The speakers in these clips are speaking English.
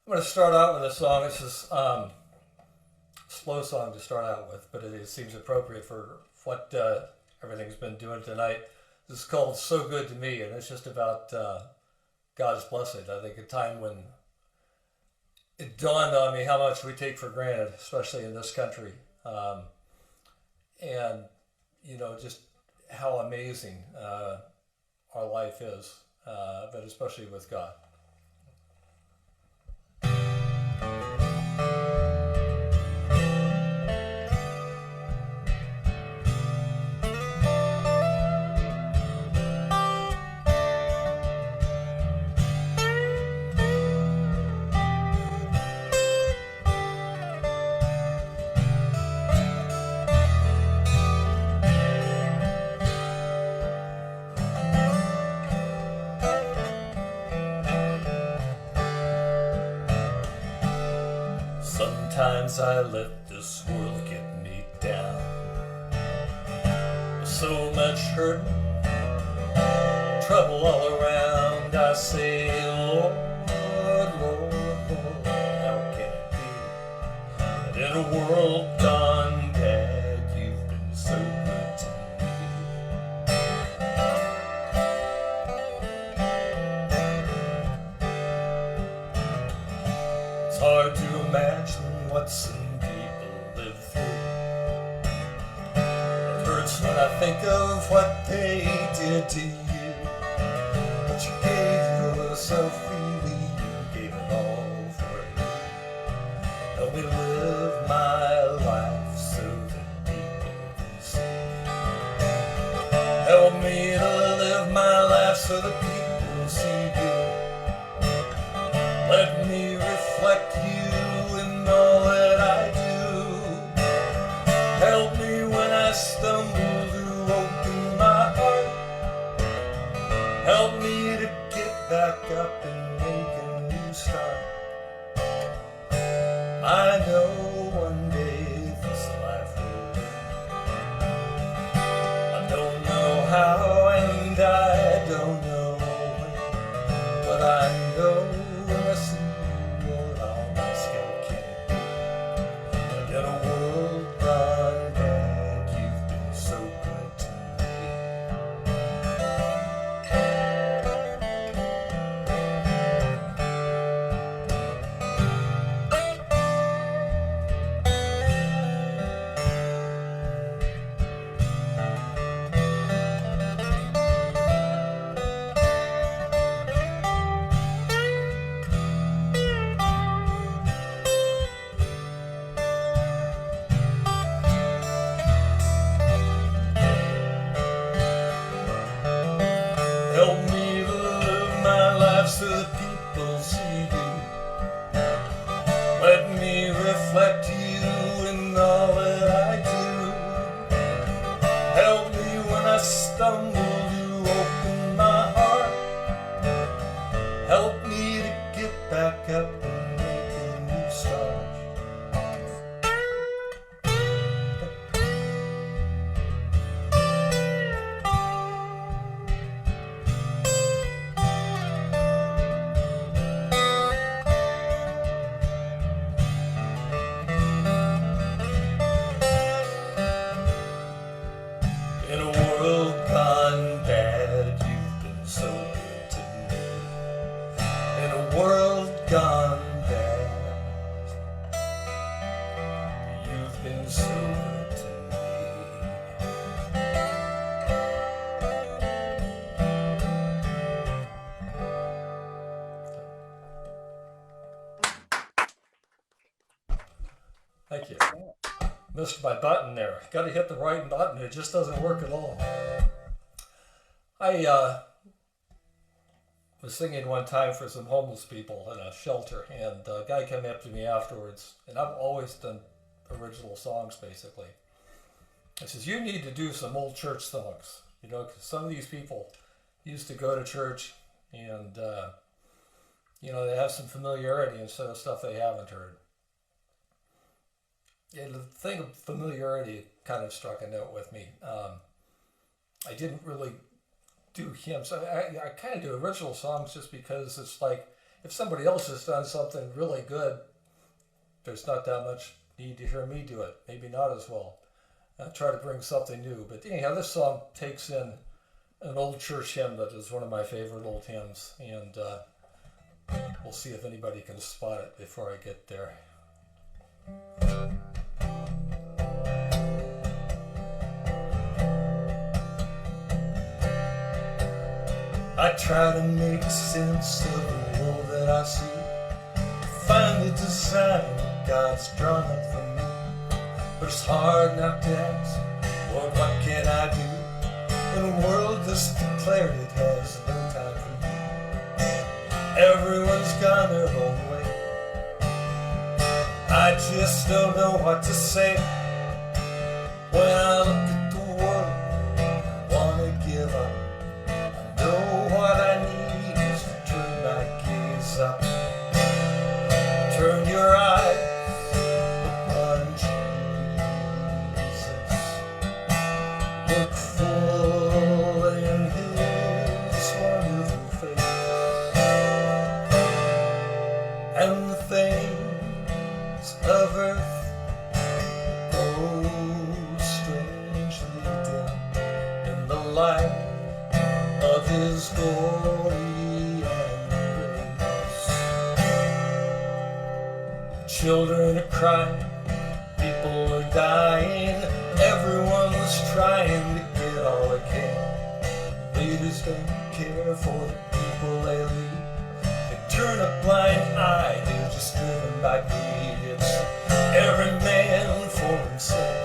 I'm going to start out with a song. This is a slow song to start out with, but it seems appropriate for what everything's been doing tonight. This is called So Good to Me, and it's just about God's blessing. I think a time when it dawned on me how much we take for granted, especially in this country. And, just how amazing our life is, but especially with God. Sometimes I let this world get me down. With so much hurt, trouble all around. I say, Lord, Lord, Lord, how can it be that in a world gone bad, you've been so good to me? It's hard to imagine what some people live through. It hurts when I think of what they did to you. But you gave yourself freely, you gave it all for me. Help me live my life so that people can see. Help me to live my life so that people see you. Let me reflect you in all that I do. Help me when I stumble to open my heart. Help me to get back up and make a new start. I know one day this life will end. I don't know how and I don't know when, but I know when I see you, Lord, I'll ask how can it be. In a world gone bad, you've been so good to help me to live my life so that people see you. Let me reflect you in all that I do. Help me when I stumble to open my heart. Help me to get back up and make a new start. In a world gone bad, you've been so good to me. In a world gone bad, you've been so good to me. Thank you. Missed my button there. Got to hit the right button. It just doesn't work at all. I was singing one time for some homeless people in a shelter, and a guy came up to me afterwards, and I've always done original songs, basically. He says, you need to do some old church songs, because some of these people used to go to church, and, they have some familiarity instead of stuff they haven't heard. Yeah, the thing of familiarity kind of struck a note with me. I didn't really do hymns. I kind of do original songs just because it's like, if somebody else has done something really good, there's not that much need to hear me do it. Maybe not as well. I try to bring something new. But anyhow, this song takes in an old church hymn that is one of my favorite old hymns. And we'll see if anybody can spot it before I get there. I try to make sense of the world that I see, find the design that God's drawn up for me. But it's hard not to ask, Lord, what can I do in a world that's declared it has no time for me? Everyone's gone their own way. I just don't know what to say. When I look at the world, I want to give up. I know what I need is to turn my gaze up. Turn your eyes upon Jesus. Look full in His wonderful face, and the things of earth grow strangely dim in the light of His glory and grace. Children are crying, people are dying, everyone's trying to get all they can. Leaders don't care for the people they lead. They turn a blind eye, they're just driven by greed. It's every man for himself,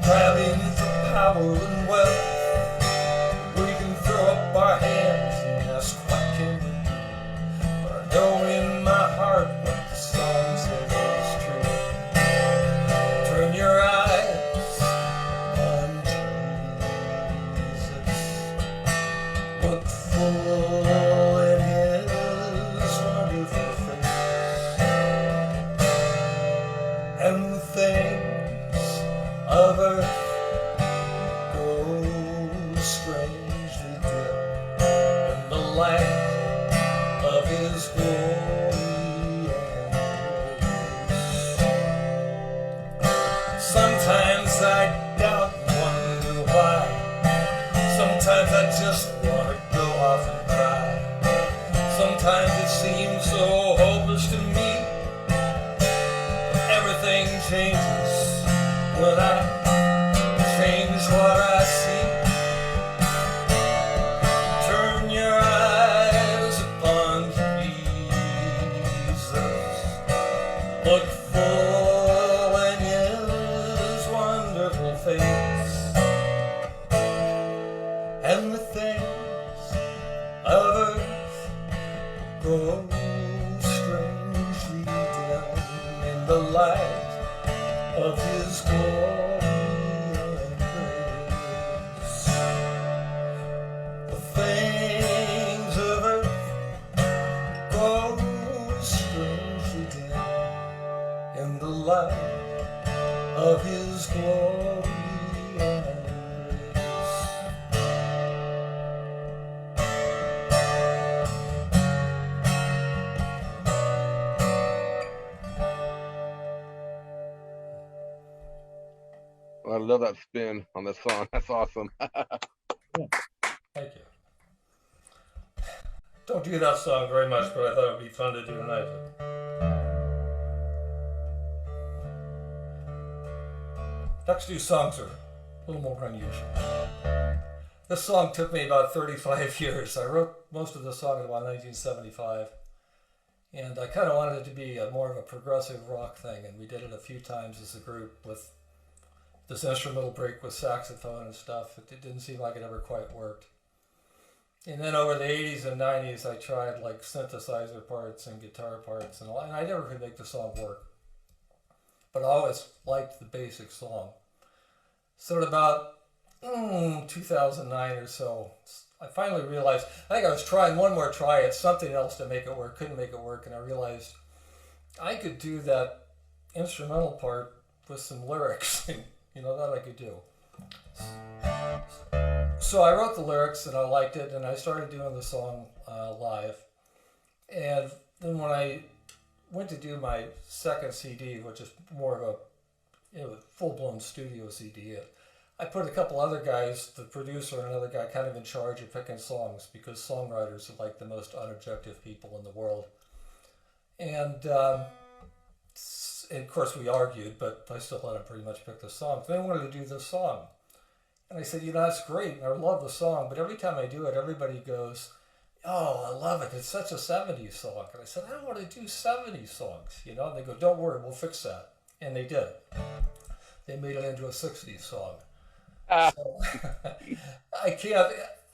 grabbing for power and wealth. Up our hands and ask what can we do, but I know in my heart what the song says is true. Turn your eyes on Jesus. Look full in His wonderful face, and the things of earth grow strange light of His glory and grace. Sometimes I doubt and wonder why. Sometimes I just want to go off and cry. Sometimes it seems so hopeless to me. Everything changes when I change what I see. Look full in His wonderful face, and the things of earth grow strangely dim in the light of His glory and grace. The things of earth grow strangely dim in the light of His glory and grace. I love that spin on this song. That's awesome. Thank you. Don't do that song very much, but I thought it would be fun to do tonight. Next few songs are a little more unusual. This song took me about 35 years. I wrote most of the song in about 1975, and I kind of wanted it to be more of a progressive rock thing, and we did it a few times as a group with this instrumental break with saxophone and stuff. It didn't seem like it ever quite worked. And then over the 80s and 90s, I tried like synthesizer parts and guitar parts and all, and I never could make the song work. But I always liked the basic song. So at about 2009 or so, I finally realized, I think I was trying one more try at something else to make it work, couldn't make it work, and I realized I could do that instrumental part with some lyrics, that I could do. So I wrote the lyrics and I liked it, and I started doing the song live. And then when I went to do my second CD, which is more of a full-blown studio CD, I put a couple other guys, the producer and another guy, kind of in charge of picking songs because songwriters are like the most unobjective people in the world. And of course we argued, but I still let him pretty much pick the song. They wanted to do this song. And I said, that's great. And I love the song, but every time I do it, everybody goes, oh, I love it. It's such a 70s song. And I said, I don't want to do 70s songs, And they go, don't worry, we'll fix that. And they did. They made it into a 60s song. So, I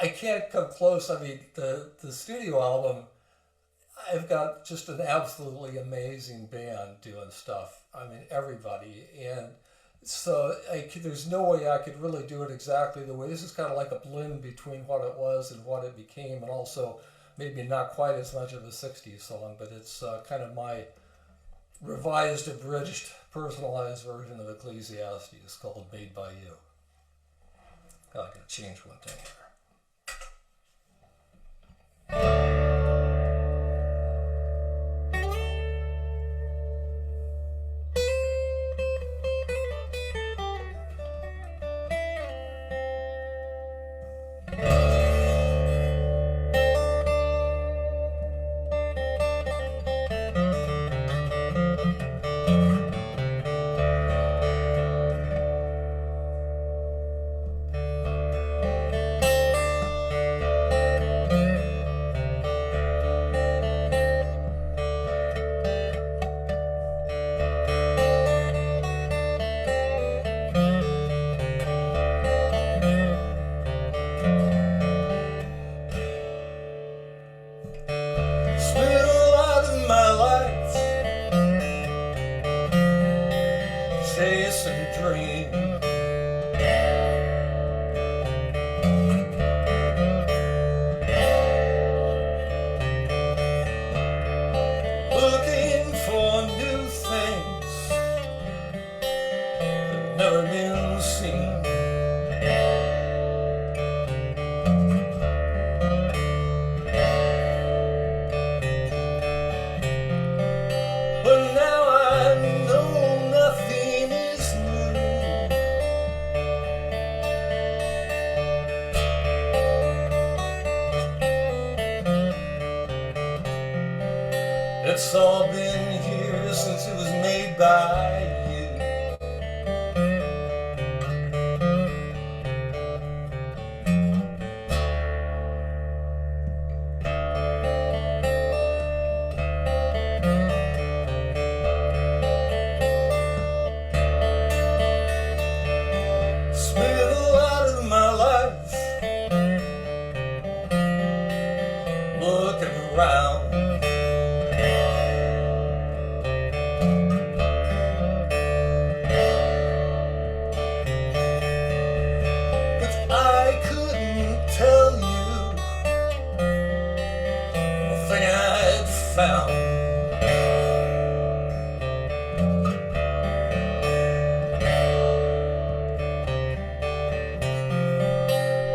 can't come close. I mean, the studio album, I've got just an absolutely amazing band doing stuff. I mean, everybody. And so there's no way I could really do it exactly the way. This is kind of like a blend between what it was and what it became, and also maybe not quite as much of a 60s song, but it's kind of my revised, abridged, personalized version of Ecclesiastes called Made by You. I gotta change one thing here. It's all been here since it was made by you. Spent a lot of my life looking around. Found.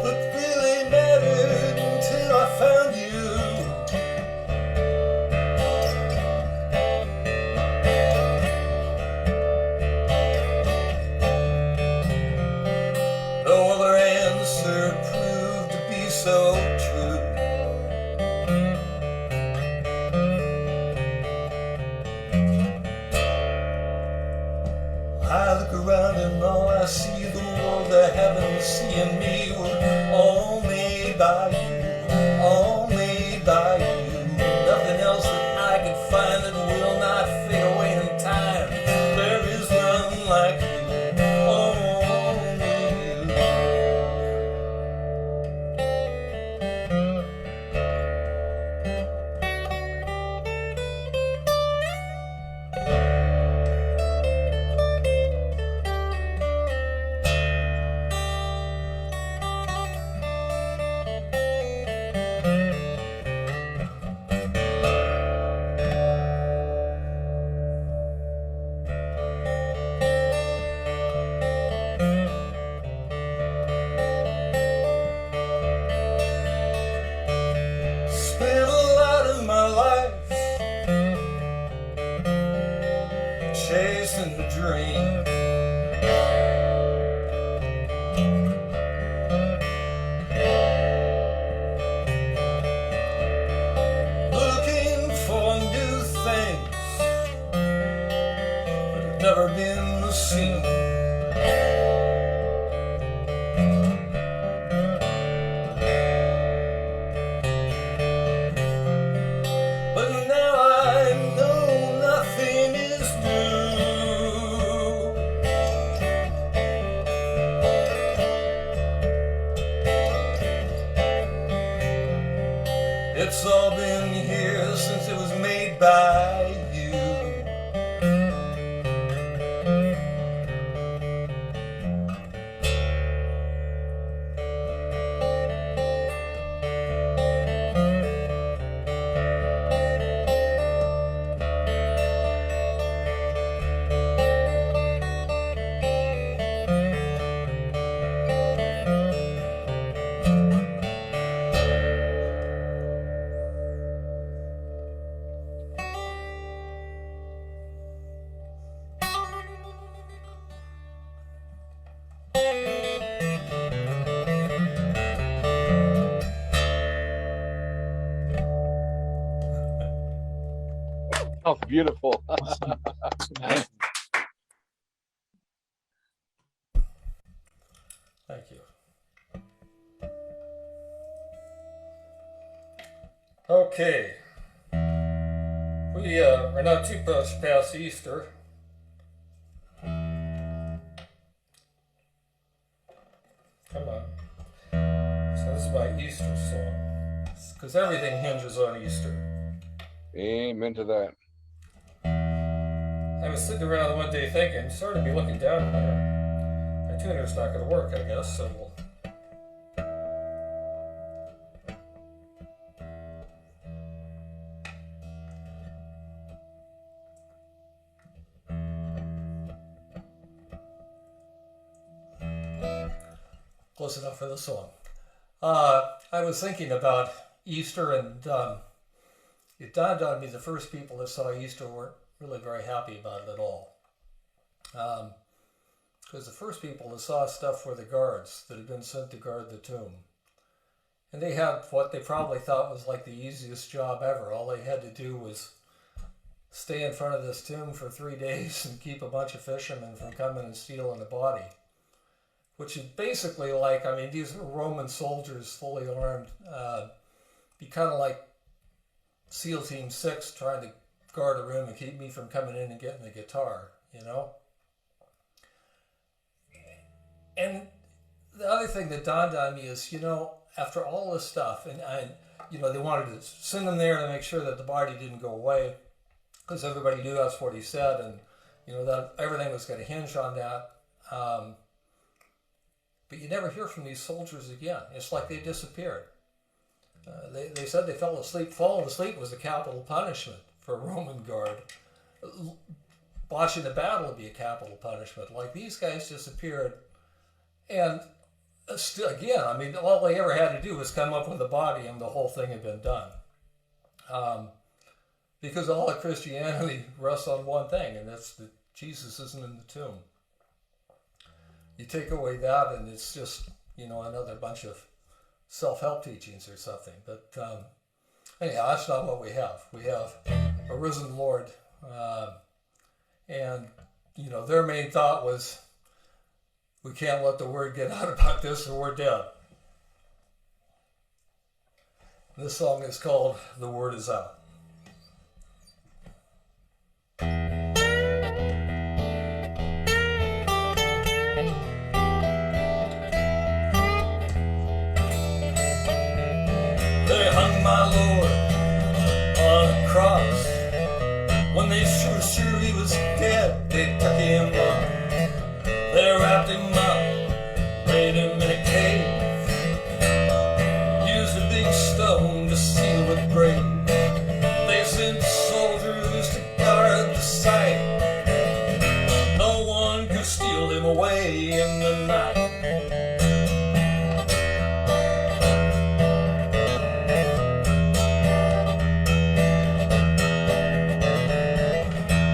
What really mattered until I found you. No other answer proved to be so true. I look around and all I see, the world I haven't seen me, were all made by you, all made by you. Nothing else that I could find that will not fade away in time. There is none like you, only chasing a dream. Looking for new things that have never been seen. But now I know nothing is new. It's all been here since it was made by you. Oh, beautiful. Thank you. Okay. We are not too much past Easter. Come on. So this is my Easter song. Because everything hinges on Easter. Amen to that. I was sitting around one day thinking, sorry to be looking down here. My tuner's not going to work, I guess, so we'll... Close enough for the song. I was thinking about Easter, and it dawned on me the first people that saw Easter weren't really very happy about it at all. Because the first people that saw stuff were the guards that had been sent to guard the tomb. And they had what they probably thought was like the easiest job ever. All they had to do was stay in front of this tomb for 3 days and keep a bunch of fishermen from coming and stealing the body. Which is basically like, I mean, these are Roman soldiers fully armed. Be kind of like SEAL Team 6 trying to guard a room and keep me from coming in and getting the guitar, you know? And the other thing that dawned on me is, you know, after all this stuff, and you know, they wanted to send them there to make sure that the body didn't go away, because everybody knew that's what he said, and, you know, that everything was going to hinge on that. But you never hear from these soldiers again. It's like they disappeared. They said they fell asleep. Falling asleep was a capital punishment for a Roman guard. Watching a battle would be a capital punishment. Like, these guys disappeared. And still, again, I mean, all they ever had to do was come up with a body and the whole thing had been done. Because all of Christianity rests on one thing, and that's that Jesus isn't in the tomb. You take away that and it's just, you know, another bunch of self-help teachings or something. But anyhow, that's not what we have. We have a risen Lord. And, you know, their main thought was, we can't let the word get out about this or we're dead. This song is called The Word Is Out. They hung my Lord on a cross. When they were sure he was dead, they took him up. They wrapped him up, laid him in a cave, used a big stone to seal the grave. They sent soldiers to guard the site. No one could steal him away in the night.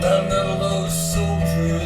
None of those soldiers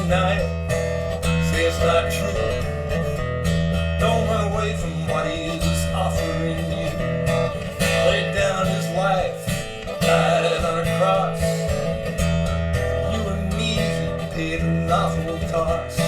night. Say it's not true. Don't run away from what he is offering you. Laid down his life, died on a cross. For you and me, he paid an awful cost.